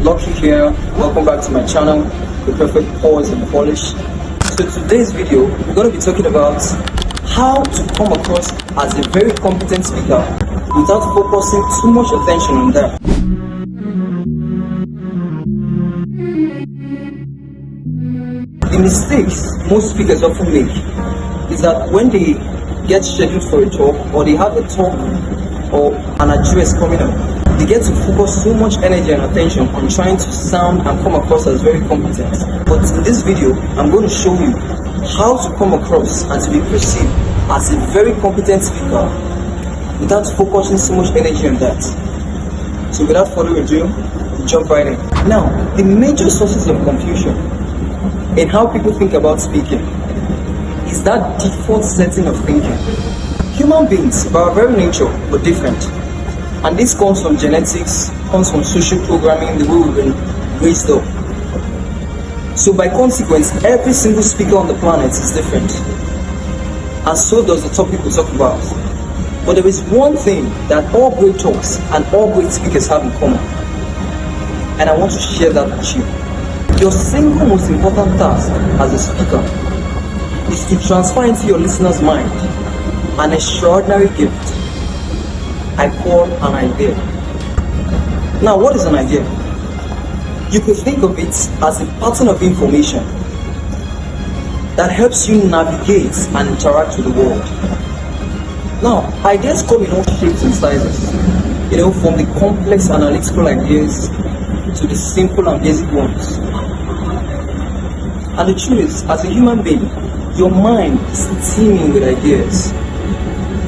Lucky here. Welcome back to my channel, The Perfect Pause and Polish. So today's video, we're going to be talking about how to come across as a very competent speaker without focusing too much attention on that. The mistakes most speakers often make is that when they get scheduled for a talk or they have a talk or an address coming up, they get to focus so much energy and attention on trying to sound and come across as very competent. But in this video, I'm going to show you how to come across and to be perceived as a very competent speaker without focusing so much energy on that. So without further ado, jump right in. Now, the major sources of confusion in how people think about speaking is that default setting of thinking. Human beings, by our very nature, are different. And this comes from genetics, comes from social programming, the way we've been raised up. So by consequence, every single speaker on the planet is different. And so does the topic we talk about. But there is one thing that all great talks and all great speakers have in common. And I want to share that with you. Your single most important task as a speaker is to transfer into your listener's mind an extraordinary gift I call an idea. Now, what is an idea? You could think of it as a pattern of information that helps you navigate and interact with the world. Now, ideas come in all shapes and sizes, from the complex analytical ideas to the simple and basic ones. And the truth is, as a human being, your mind is teeming with ideas.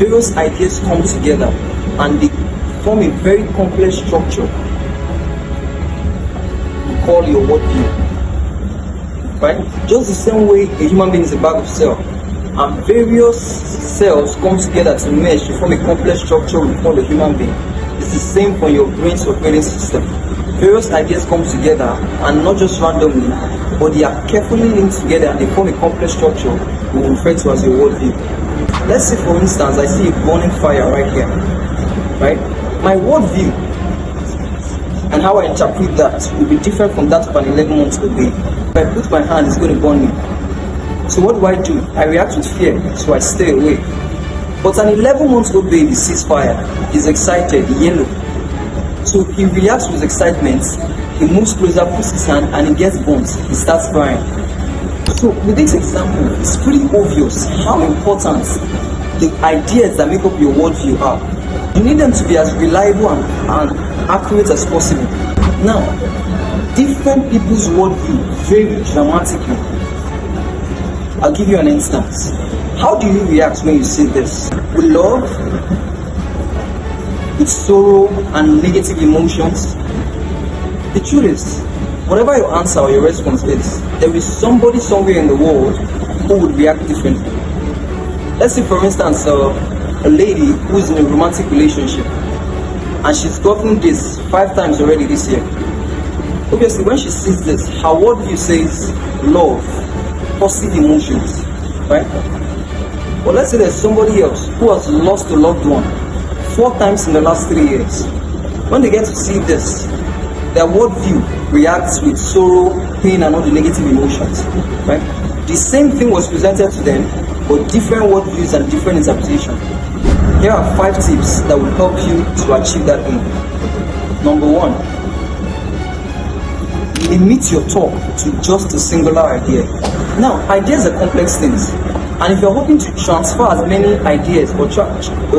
Various ideas come together and they form a very complex structure we call your worldview. Right? Just the same way a human being is a bag of cells, and various cells come together to mesh to form a complex structure we call a human being. It's the same for your brain's operating system. Various ideas come together, and not just randomly, but they are carefully linked together and they form a complex structure we will refer to as your worldview. Let's say, for instance, I see a burning fire right here. Right? My worldview and how I interpret that will be different from that of an 11-month-old baby. If I put my hand, it's going to burn me. So what do? I react with fear, so I stay away. But an 11-month-old baby sees fire, he's excited, yellow. So he reacts with excitement, he moves closer, puts his hand, and he gets burnt. He starts crying. So with this example, it's pretty obvious how important the ideas that make up your worldview are. You need them to be as reliable and accurate as possible. Now, different people's worldview vary dramatically. I'll give you an instance. How do you react when you see this? With love? With sorrow and negative emotions? The truth is, whatever your answer or your response is, there is somebody somewhere in the world who would react differently. Let's say, for instance, a lady who is in a romantic relationship and she's gotten this 5 times already this year. Obviously, when she sees this, her worldview says love, positive emotions, right? But let's say there's somebody else who has lost a loved one 4 times in the last 3 years. When they get to see this, their worldview reacts with sorrow, pain, and all the negative emotions, right? The same thing was presented to them, but different worldviews and different interpretation. Here are 5 tips that will help you to achieve that aim. Number 1, limit your talk to just a singular idea. Now, ideas are complex things, and if you're hoping to transfer as many ideas or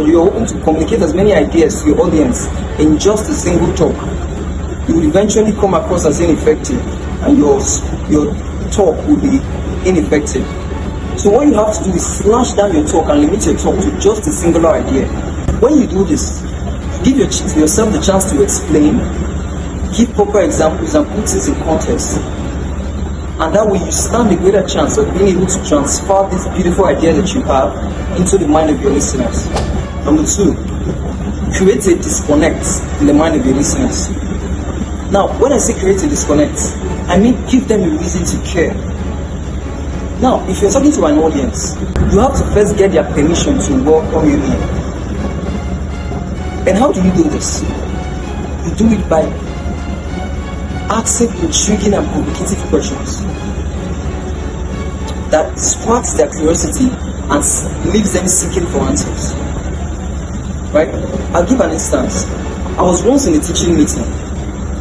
you're hoping to communicate as many ideas to your audience in just a single talk, you will eventually come across as ineffective, and your talk will be ineffective. So what you have to do is slash down your talk and limit your talk to just a singular idea. When you do this, give yourself the chance to explain, give proper examples and put things in context. And that way you stand a greater chance of being able to transfer this beautiful idea that you have into the mind of your listeners. Number 2, create a disconnect in the mind of your listeners. Now, when I say create a disconnect, I mean give them a reason to care. Now, if you're talking to an audience, you have to first get their permission to welcome you in. And how do you do this? You do it by asking intriguing and provocative questions that sparks their curiosity and leaves them seeking for answers. Right? I'll give an instance. I was once in a teaching meeting,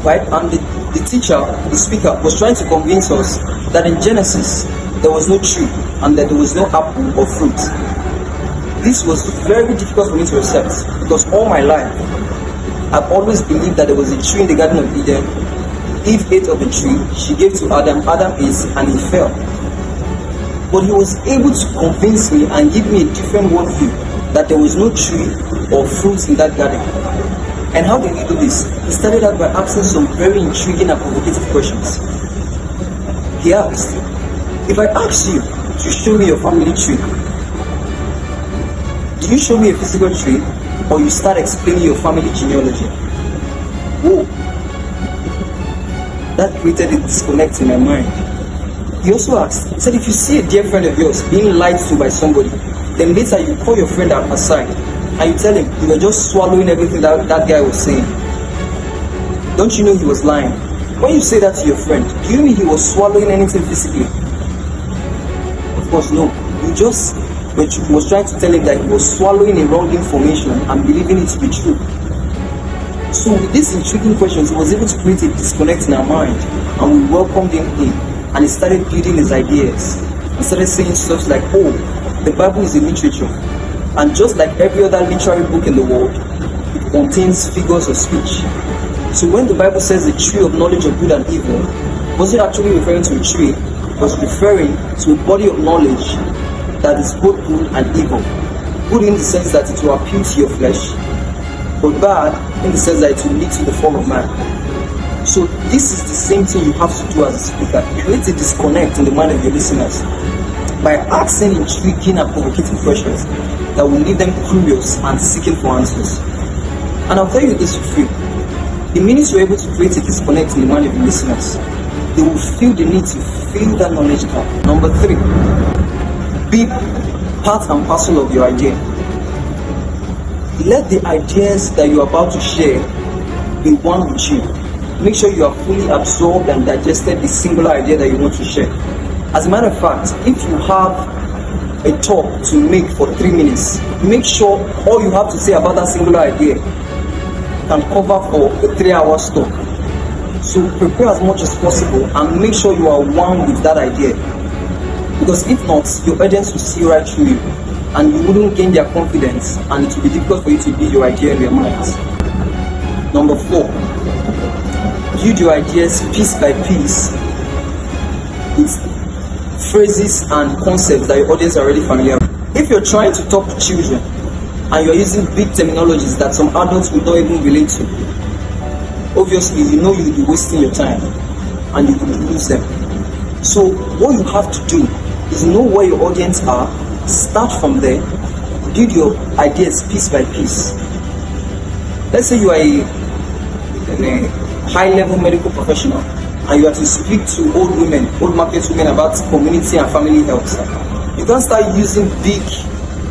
right? And the teacher, the speaker, was trying to convince us that in Genesis there was no tree and that there was no apple or fruit. This was very difficult for me to accept because all my life I've always believed that there was a tree in the Garden of Eden. Eve ate of the tree, she gave to Adam, Adam ate, and he fell. But he was able to convince me and give me a different worldview that there was no tree or fruit in that garden. And how did he do this? He started out by asking some very intriguing and provocative questions. He asked, if I ask you to show me your family tree, do you show me a physical tree or you start explaining your family genealogy? Whoa! That created a disconnect in my mind. He also asked, he said, if you see a dear friend of yours being lied to by somebody, then later you call your friend aside and you tell him you were just swallowing everything that guy was saying. Don't you know he was lying? When you say that to your friend, do you mean he was swallowing anything physically? Of course, no. You just was trying to tell him that he was swallowing a wrong information and believing it to be true. So with these intriguing questions, he was able to create a disconnect in our mind, and we welcomed him in, and he started building his ideas. He started saying stuff like, oh, the Bible is a literature, and just like every other literary book in the world, it contains figures of speech. So when the Bible says the tree of knowledge of good and evil, it wasn't actually referring to a tree, it was referring to a body of knowledge that is both good and evil. Good in the sense that it will appeal to your flesh, but bad in the sense that it will lead to the fall of man. So this is the same thing you have to do as a speaker. Create a disconnect in the mind of your listeners by asking intriguing and provocative questions that will leave them curious and seeking for answers. And I'll tell you this for free. The minute you're able to create a disconnect in the mind of your listeners, they will feel the need to fill that knowledge gap. Number 3, be part and parcel of your idea. Let the ideas that you're about to share be one with you. Make sure you are fully absorbed and digested the singular idea that you want to share. As a matter of fact, if you have a talk to make for 3 minutes, make sure all you have to say about that singular idea can cover for a 3-hour talk. So prepare as much as possible and make sure you are one with that idea. Because if not, your audience will see right through you and you wouldn't gain their confidence, and it will be difficult for you to build your idea in their minds. Number 4, build your ideas piece by piece with phrases and concepts that your audience are already familiar with. If you're trying to talk to children and you're using big terminologies that some adults will not even relate to, obviously you know you'll be wasting your time and you will lose them. So what you have to do is know where your audience are, start from there, build your ideas piece by piece. Let's say you are a high-level medical professional and you are to speak to old market women about community and family health. You can't start using big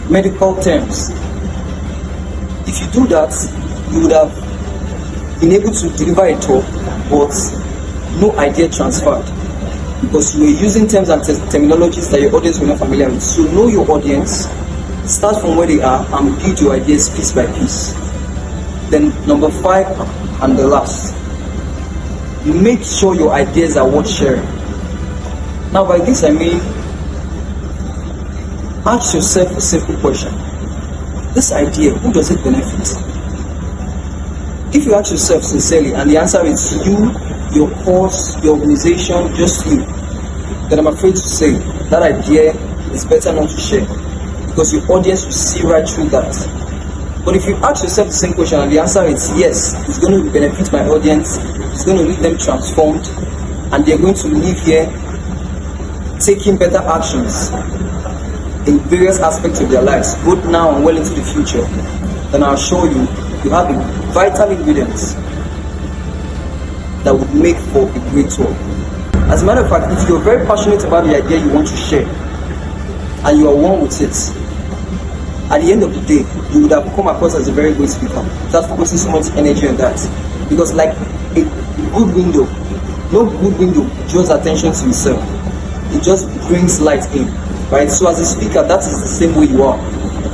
medical terms. If you do that, you would have been able to deliver a talk, but no idea transferred, because you were using terms and terminologies that your audience were not familiar with. So know your audience, start from where they are, and build your ideas piece by piece. Then number 5 and the last, make sure your ideas are worth sharing. Now by this I mean, ask yourself a simple question. This idea, who does it benefit? If you ask yourself sincerely and the answer is you, your cause, your organization, just you, then I'm afraid to say that idea is better not to share, because your audience will see right through that. But if you ask yourself the same question and the answer is yes, it's going to benefit my audience, it's going to leave them transformed, and they're going to live here taking better actions in various aspects of their lives, both now and well into the future, then I'll assure you, you have the vital ingredients that would make for a great talk. As a matter of fact, if you're very passionate about the idea you want to share and you are one with it, at the end of the day, you would have come across as a very great speaker without focusing so much energy on that. Because like a good window, No good window draws attention to yourself. It just brings light in, right? So as a speaker, that is the same way you are.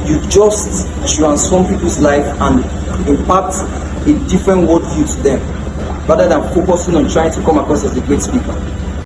You just transform people's life and impact a different worldview to them, rather than focusing on trying to come across as a great speaker.